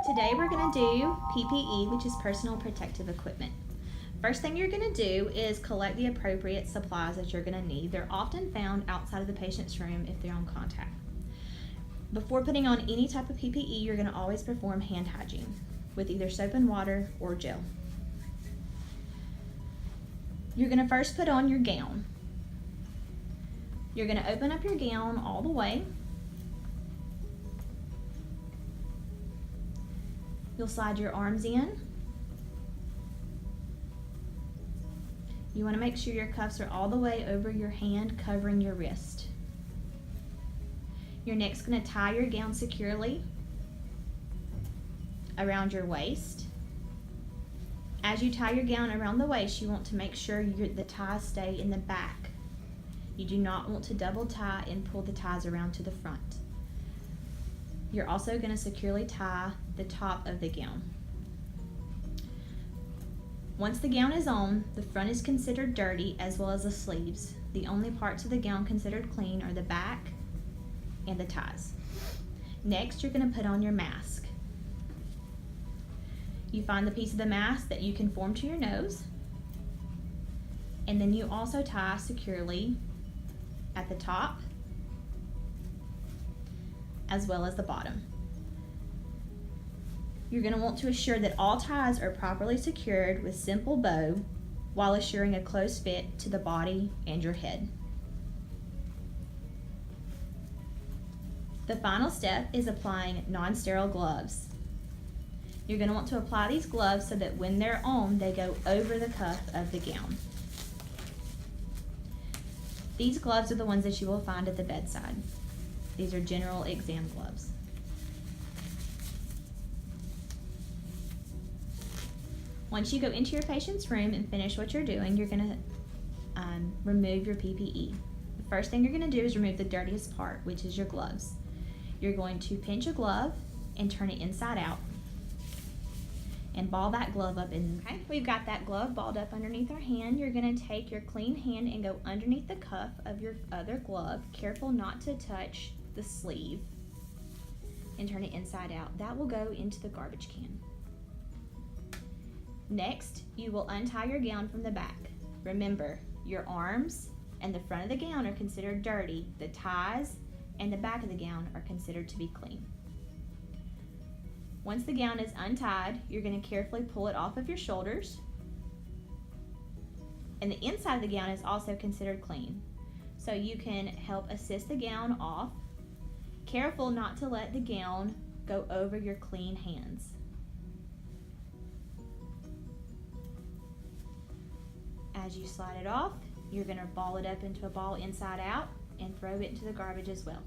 Today we're going to do PPE, which is personal protective equipment. First thing you're going to do is collect the appropriate supplies that you're going to need. They're often found outside of the patient's room if they're on contact. Before putting on any type of PPE, you're going to always perform hand hygiene with either soap and water or gel. You're going to first put on your gown. You're going to open up your gown all the way. You'll slide your arms in. You want to make sure your cuffs are all the way over your hand, covering your wrist. You're next going to tie your gown securely around your waist. As you tie your gown around the waist, you want to make sure the ties stay in the back. You do not want to double tie and pull the ties around to the front. You're also going to securely tie the top of the gown. Once the gown is on, the front is considered dirty as well as the sleeves. The only parts of the gown considered clean are the back and the ties. Next, you're going to put on your mask. You find the piece of the mask that you can form to your nose, and then you also tie securely at the top as well as the bottom. You're going to want to assure that all ties are properly secured with simple bow while assuring a close fit to the body and your head. The final step is applying non-sterile gloves. You're going to want to apply these gloves so that when they're on, they go over the cuff of the gown. These gloves are the ones that you will find at the bedside. These are general exam gloves. Once you go into your patient's room and finish what you're doing, you're going to remove your PPE. The first thing you're going to do is remove the dirtiest part, which is your gloves. You're going to pinch a glove and turn it inside out and ball that glove up in. Okay, we've got that glove balled up underneath our hand. You're going to take your clean hand and go underneath the cuff of your other glove, careful not to touch the sleeve, and turn it inside out. That will go into the garbage can. Next, you will untie your gown from the back. Remember, your arms and the front of the gown are considered dirty. The ties and the back of the gown are considered to be clean. Once the gown is untied, you're going to carefully pull it off of your shoulders. And the inside of the gown is also considered clean. So you can help assist the gown off. Careful not to let the gown go over your clean hands. As you slide it off, you're going to ball it up into a ball inside out and throw it into the garbage as well.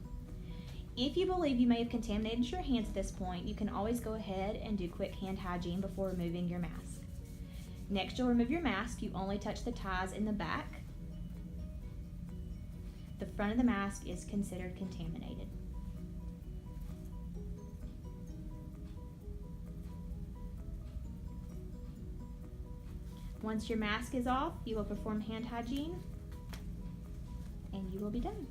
If you believe you may have contaminated your hands at this point, you can always go ahead and do quick hand hygiene before removing your mask. Next, you'll remove your mask. You only touch the ties in the back. The front of the mask is considered contaminated. Once your mask is off, you will perform hand hygiene and you will be done.